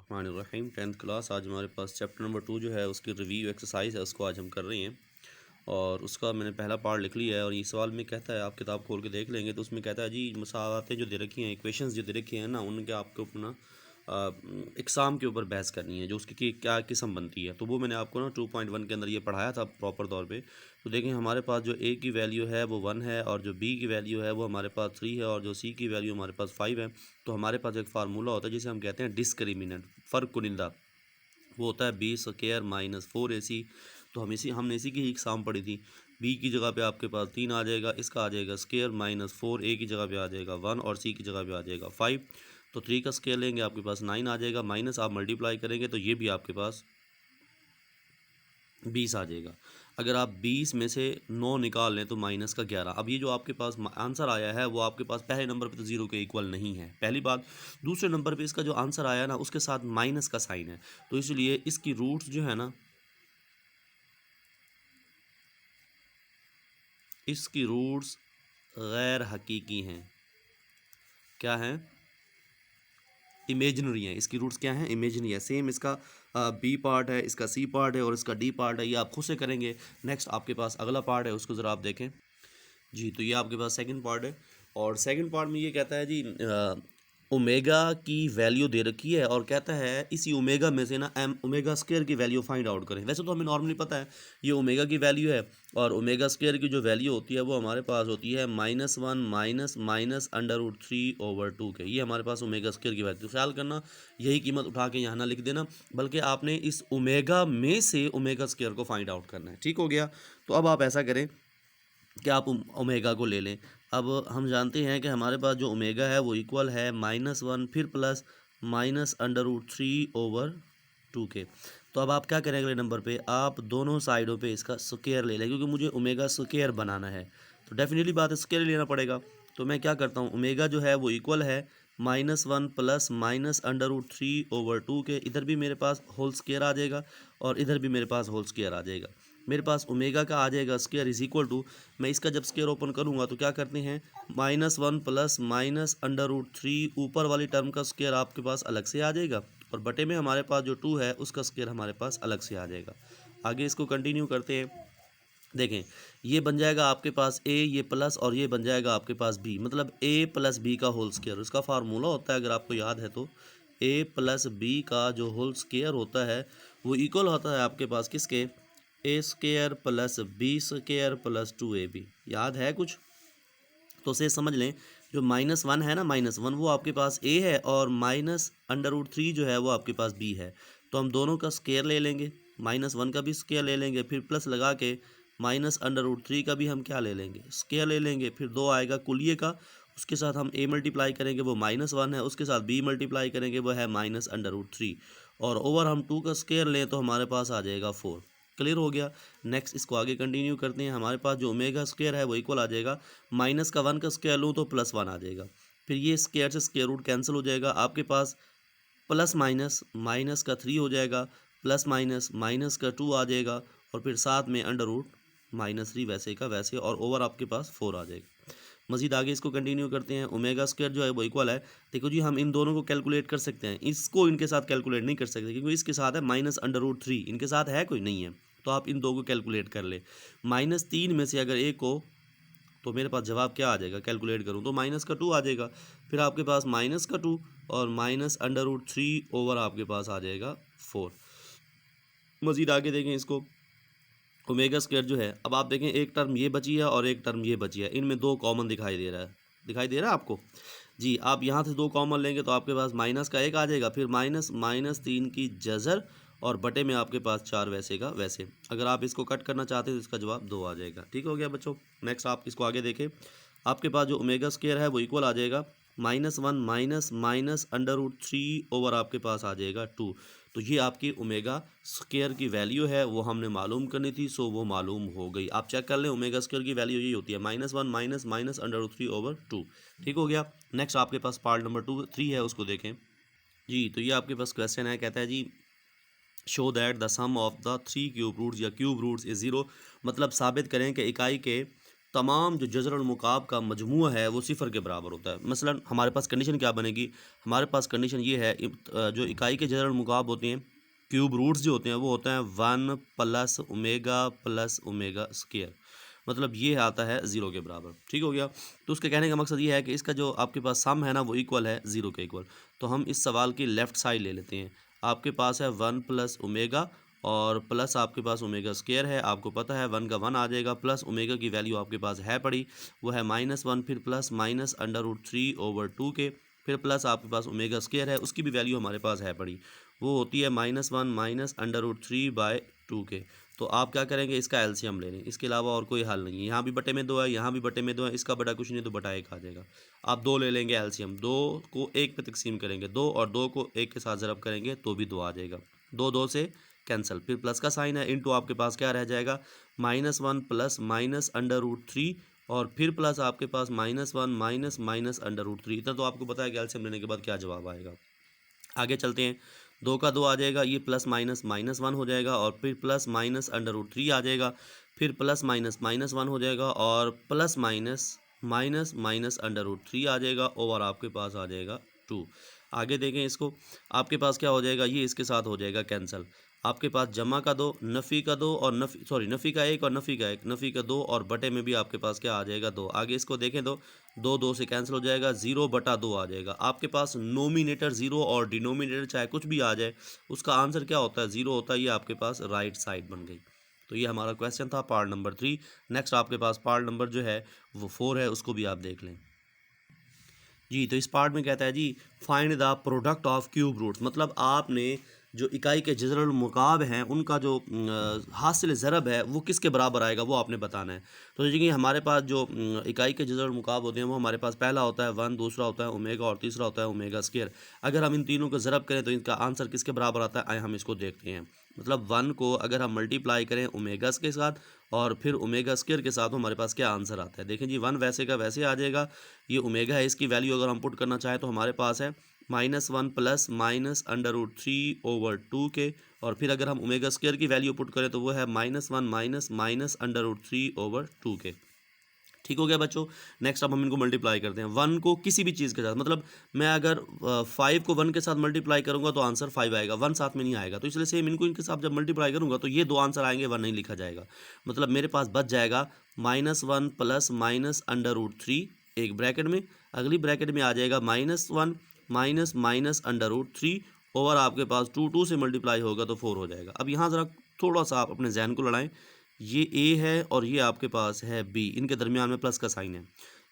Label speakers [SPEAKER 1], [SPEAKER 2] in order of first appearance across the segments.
[SPEAKER 1] बिस्मिल्लाहिर्रहमानिर्रहीम। 10th class आज हमारे पास चैप्टर नंबर 2 जो है उसकी रिव्यू एक्सरसाइज है, उसको आज हम कर रहे हैं। और उसका मैंने पहला पार्ट लिख लिया है। और ये सवाल में कहता है, आप किताब खोल के देख लेंगे तो उसमें कहता है जी मसालातें जो दे रखी हैं, इक्वेशंस जो दे रखी हैं ना, उनके आपको अपना इकसाम के ऊपर बहस करनी है, जो उसकी क्या किस्म बनती है। तो वो मैंने आपको ना 2.1 के अंदर ये पढ़ाया था प्रॉपर तौर पे। तो देखें, हमारे पास जो ए की वैल्यू है वो 1 है, और जो बी की वैल्यू है वो हमारे पास 3 है, और जो सी की वैल्यू हमारे पास 5 है। तो हमारे पास एक फार्मूला होता है जिसे हम कहते हैं डिस्क्रिमिनेंट, फ़र्क कुनिंदा। वो होता है बी स्क्वायर माइनस 4ac। तो हमने इसी की इकसाम पढ़ी थी। बी की जगह पे आपके पास 3 आ जाएगा, इसका आ जाएगा स्क्वायर माइनस 4, ए की जगह पे आ जाएगा 1 और सी की जगह पे आ जाएगा 5। तो 3 का स्क्वायर लेंगे, आपके पास 9 आ जाएगा, माइनस आप मल्टीप्लाई करेंगे तो ये भी आपके पास 20 आ जाएगा। अगर आप 20 में से 9 निकाल लें तो माइनस का 11। अब ये जो आपके पास आंसर आया है वो आपके पास पहले नंबर पे तो 0 के इक्वल नहीं है, पहली बात। दूसरे नंबर पे इसका जो आंसर आया ना उसके साथ माइनस का साइन है, तो इसलिए इसकी रूट्स जो है ना, इसकी रूट्स गैर हकीकी हैं। क्या हैं? इमेजिनरी हैं। इसकी रूट्स क्या हैं? इमेजिनरी है। सेम इसका बी पार्ट है, इसका सी पार्ट है और इसका डी पार्ट है। ये आप खुद से करेंगे। नेक्स्ट आपके पास अगला पार्ट है, उसको ज़रा आप देखें जी। तो ये आपके पास सेकंड पार्ट है, और सेकंड पार्ट में ये कहता है जी ओमेगा की वैल्यू दे रखी है, और कहता है इसी ओमेगा में से ना एम ओमेगा स्क्वायर की वैल्यू फाइंड आउट करें। वैसे तो हमें नॉर्मली पता है ये ओमेगा की वैल्यू है, और ओमेगा स्क्वायर की जो वैल्यू होती है वो हमारे पास होती है -1 माइनस माइनस √3/2 के। ये हमारे पास ओमेगा स्क्वायर की वैल्यू। ख्याल करना, यही कीमत उठा के यहाँ ना लिख देना, बल्कि आपने इस ओमेगा में से ओमेगा स्क्वायर को फाइंड आउट करना है। ठीक हो गया? तो अब आप ऐसा करें कि आप ओमेगा को ले लें। अब हम जानते हैं कि हमारे पास जो ओमेगा है वो इक्वल है -1 फिर प्लस -√3/2 के। तो अब आप क्या करें, अगले नंबर पे आप दोनों साइडों पे इसका स्क्वायर ले लें, क्योंकि मुझे ओमेगा स्क्वायर बनाना है। तो डेफिनेटली बात है, स्क्वायर लेना पड़ेगा। तो मैं क्या करता हूँ, ओमेगा जो है वो इक्वल है -1 प्लस -√3/2 के। इधर भी मेरे पास होल स्क्वायर आ जाएगा और इधर भी मेरे पास होल स्क्वायर आ जाएगा। मेरे पास ओमेगा का आ जाएगा स्क्वायर इज इक्वल टू, मैं इसका जब स्क्वायर ओपन करूंगा तो क्या करते हैं, -1 प्लस -√3, ऊपर वाली टर्म का स्क्वायर आपके पास अलग से आ जाएगा, और बटे में हमारे पास जो 2 है उसका स्क्वायर हमारे पास अलग से आ जाएगा। आगे इसको कंटिन्यू करते हैं। देखें, ये बन जाएगा आपके पास ए, ये प्लस, और ये बन जाएगा आपके पास बी, मतलब ए प्लस बी का होल स्क्वायर। उसका फार्मूला होता है, अगर आपको याद है तो, ए प्लस बी का जो होल स्क्वायर होता है वो इक्वल होता है आपके पास किसके, a square plus b square plus 2ab। याद है कुछ? तो उसे समझ लें, जो -1 है ना, -1 वो आपके पास ए है, और -√3 जो है वो आपके पास बी है। तो हम दोनों का स्क्वायर ले लेंगे, -1 का भी स्क्वायर ले लेंगे, फिर प्लस लगा के -√3 का भी हम क्या ले लेंगे, स्क्वायर ले लेंगे। फिर 2 आएगा कुलिये का, उसके साथ हम ए मल्टीप्लाई करेंगे, वो -1 है, उसके साथ बी मल्टीप्लाई करेंगे, वो है -√3, और ओवर हम 2 का स्क्वायर लें तो हमारे पास आ जाएगा 4। क्लियर हो गया? नेक्स्ट इसको आगे कंटिन्यू करते हैं। हमारे पास जो ओमेगा स्क्वायर है वो इक्वल आ जाएगा, माइनस का 1 का स्क्वायर लूँ तो +1 आ जाएगा, फिर ये स्क्वायर से स्क्वायर रूट कैंसिल हो जाएगा, आपके पास प्लस माइनस माइनस का 3 हो जाएगा, प्लस माइनस माइनस का 2 आ जाएगा, और फिर साथ में √-3 वैसे का वैसे, और ओवर आपके पास 4 आ जाएगा। मज़ीद आगे इसको कंटिन्यू करते हैं। ओमेगा स्क्वायर जो है वो इक्वल है, देखो जी, हम इन दोनों को कैलकुलेट कर सकते हैं, इसको इनके साथ कैलकुलेट नहीं कर सकते, क्योंकि इसके साथ है -√3, इनके साथ है कोई नहीं है। तो आप इन दो को कैलकुलेट कर ले। -3 में से अगर एक हो तो मेरे पास जवाब क्या आ जाएगा, कैलकुलेट करूँ तो -2 आ जाएगा, फिर आपके पास -2 और -√3 ओवर आपके पास आ जाएगा 4। मज़ीद आगे देखें इसको, ओमेगा स्क्वायर जो है, अब आप देखें एक टर्म ये बची है और एक टर्म ये बची है, इनमें 2 कॉमन दिखाई दे रहा है, दिखाई दे रहा है आपको जी। आप यहाँ से 2 कॉमन लेंगे तो आपके पास माइनस का 1 आ जाएगा, फिर -3 की जज़र, और बटे में आपके पास 4 वैसे का वैसे। अगर आप इसको कट करना चाहते हैं तो इसका जवाब 2 आ जाएगा। ठीक हो गया बच्चों? नेक्स्ट आप इसको आगे देखें। आपके पास जो ओमेगा स्क्वायर है वो इक्वल आ जाएगा -1 माइनस माइनस √3 ओवर आपके पास आ जाएगा 2। तो ये आपकी ओमेगा स्क्वायर की वैल्यू है, वो हमने मालूम करनी थी, सो वो मालूम हो गई। आप चेक कर लें, ओमेगा स्क्वायर की वैल्यू यही होती है, -1 माइनस माइनस √3 ओवर 2। ठीक हो गया? नेक्स्ट आपके पास पार्ट नंबर 3 है, उसको देखें जी। तो ये आपके पास क्वेश्चन है, कहता है जी show that the sum of the 3 cube roots या क्यूब रूट्स इज 0, मतलब साबित करें कि इकाई के तमाम जो जज़रुल मुकाब का मजमूआ है वो सिफ़र के बराबर होता है। मसलन हमारे पास कंडीशन क्या बनेगी, हमारे पास कंडीशन ये है जो इकाई के जज़रुल मुकाब होते हैं, क्यूब रूट्स जो होते हैं वो होते हैं 1 प्लस ओमेगा स्क्वायर, मतलब ये आता है 0 के बराबर। ठीक हो गया। तो उसके कहने का मकसद ये है कि इसका जो आपके पास सम है ना वो इक्वल है 0 के इक्वल। तो हम इस सवाल की लेफ़्ट साइड ले लेते हैं। आपके पास है 1 प्लस ओमेगा और प्लस आपके पास ओमेगा स्क्वायर है। आपको पता है 1 का 1 आ जाएगा, प्लस ओमेगा की वैल्यू आपके पास है पड़ी, वो है -1, फिर प्लस माइनस √3/2 के, फिर प्लस आपके पास ओमेगा स्क्वायर है, उसकी भी वैल्यू हमारे पास है पड़ी, वो होती है -1 माइनस √3/2 के। तो आप क्या करेंगे, इसका एलसीएम ले लें, इसके अलावा और कोई हल नहीं है। यहाँ भी बटे में 2 है, यहाँ भी बटे में 2 है, इसका बटा कुछ नहीं तो बटा 1 आ जाएगा। आप 2 ले लेंगे एलसीएम, 2 को 1 पे तकसीम करेंगे 2 और 2 को 1 के साथ ज़रब करेंगे तो भी 2 आ जाएगा। 2 से कैंसिल, फिर प्लस का साइन है, इनटू आपके पास क्या रह जाएगा -1 प्लस -√3 और फिर प्लस आपके पास -1 माइनस √3। इतना तो आपको पता है कि एलसीएम लेने के बाद क्या जवाब आएगा। आगे चलते हैं, 2 का 2 आ जाएगा, ये प्लस माइनस -1 हो जाएगा और फिर प्लस माइनस √3 आ जाएगा, फिर प्लस माइनस -1 हो जाएगा और प्लस माइनस √3 आ जाएगा और आपके पास आ जाएगा 2। आगे देखें इसको, आपके पास क्या हो जाएगा, ये इसके साथ हो जाएगा कैंसिल। आपके पास जमा का 2, नफ़ी का 2 और नफ़ी का 1 और नफ़ी का 1, नफ़ी का 2 और बटे में भी आपके पास क्या आ जाएगा 2। आगे इसको देखें तो 2 से कैंसिल हो जाएगा, 0/2 आ जाएगा। आपके पास नोमिनेटर 0 और डिनोमिनेटर चाहे कुछ भी आ जाए, उसका आंसर क्या होता है 0 होता है। ये आपके पास राइट साइड बन गई। तो ये हमारा क्वेश्चन था पार्ट नंबर 3। नेक्स्ट आपके पास पार्ट नंबर जो है वो 4 है, उसको भी आप देख लें जी। तो इस पार्ट में कहता है जी find the product of cube roots, मतलब आपने जो इकाई के जज़रुल मुकाब हैं उनका जो हासिल ज़रब है वो किसके बराबर आएगा वो आपने बताना है। तो देखिए हमारे पास जो इकाई के जज़रुल मुकाब होते हैं वो हमारे पास पहला होता है 1, दूसरा होता है ओमेगा और तीसरा होता है ओमेगा स्क्वायर। अगर हम इन तीनों को ज़रब करें तो इनका आंसर किसके बराबर आता है, आए हम इसको देखते हैं। मतलब 1 को अगर हम मल्टीप्लाई करें ओमेगा के साथ और फिर ओमेगा स्क्वायर के साथ, हमारे पास क्या आंसर आता है। देखें जी 1 वैसे का वैसे आ जाएगा, ये ओमेगा है, इसकी वैल्यू अगर हम पुट करना चाहें तो हमारे पास है -1 प्लस √3/2 के, और फिर अगर हम ओमेगा स्क्वायर की वैल्यू पुट करें तो वो है -1 माइनस √3/2 के। ठीक हो गया बच्चों। नेक्स्ट अब हम इनको मल्टीप्लाई करते हैं 1 को किसी भी चीज़ के साथ, मतलब मैं अगर 5 को 1 के साथ मल्टीप्लाई करूंगा तो आंसर 5 आएगा, 1 साथ में नहीं आएगा। तो इसलिए सेम इनको इनके साथ जब मल्टीप्लाई करूंगा तो ये 2 आंसर आएंगे, 1 नहीं लिखा जाएगा। मतलब मेरे पास बच जाएगा -1 प्लस √3 एक ब्रैकेट में, अगली ब्रैकेट में आ जाएगा -1 माइनस √3 ओवर आपके पास 2 से मल्टीप्लाई होगा तो 4 हो जाएगा। अब यहाँ ज़रा थोड़ा सा आप अपने जहन को लड़ाएं, ये ए है और ये आपके पास है बी, इनके दरमियान में प्लस का साइन है।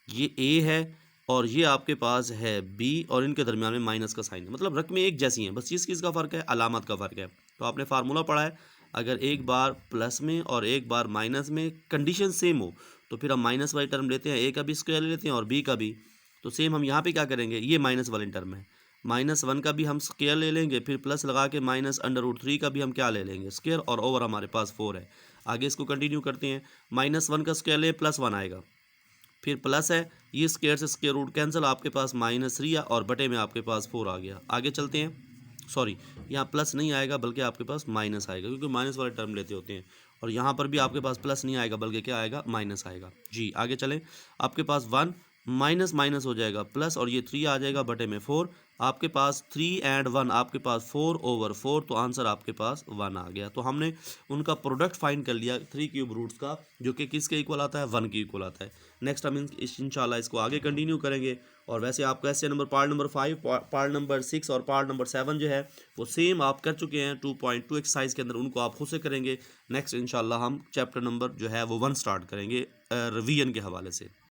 [SPEAKER 1] ये ए है और ये आपके पास है बी और इनके दरमियान में माइनस का साइन है। मतलब रकमें एक जैसी हैं, बस चीज़ का फ़र्क है, अलामत का फ़र्क है। तो आपने फार्मूला पढ़ा है, अगर एक बार प्लस में और एक बार माइनस में कंडीशन सेम हो तो फिर हम माइनस वाली टर्म लेते हैं, ए का भी स्क्वायर ले लेते हैं और बी का भी। तो सेम हम यहाँ पे क्या करेंगे, ये माइनस वाली टर्म है, -1 का भी हम स्क्वायर ले लेंगे, फिर प्लस लगा के -√3 का भी हम क्या ले लेंगे स्क्वायर, और ओवर हमारे पास 4 है। आगे इसको कंटिन्यू करते हैं, -1 का स्क्वायर ले +1 आएगा, फिर प्लस है, ये स्क्वायर से स्क्वायर रूट कैंसिल, आपके पास -3 और बटे में आपके पास 4 आ गया। आगे चलते हैं, सॉरी यहाँ प्लस नहीं आएगा बल्कि आपके पास माइनस आएगा, क्योंकि माइनस वाले टर्म लेते होते हैं। और यहाँ पर भी आपके पास प्लस नहीं आएगा बल्कि क्या आएगा, माइनस आएगा जी। आगे चलें, आपके पास 1 माइनस हो जाएगा प्लस और ये 3 आ जाएगा बटे में 4, आपके पास 3 एंड 1 आपके पास 4/4, तो आंसर आपके पास 1 आ गया। तो हमने उनका प्रोडक्ट फाइंड कर लिया 3 क्यूब रूट्स का, जो कि किसके इक्वल आता है, 1 के इक्वल आता है। नेक्स्ट हम इंशाल्लाह इसको आगे कंटिन्यू करेंगे। और वैसे आप question number part number 5, part number 6 और पार्ट नंबर 7 जो है वो सेम आप कर चुके हैं 2.2 एक्सरसाइज के अंदर, उनको आप खुद से करेंगे। नेक्स्ट इंशाल्लाह हम चैप्टर नंबर जो है वो 1 स्टार्ट करेंगे रिवीजन के हवाले से।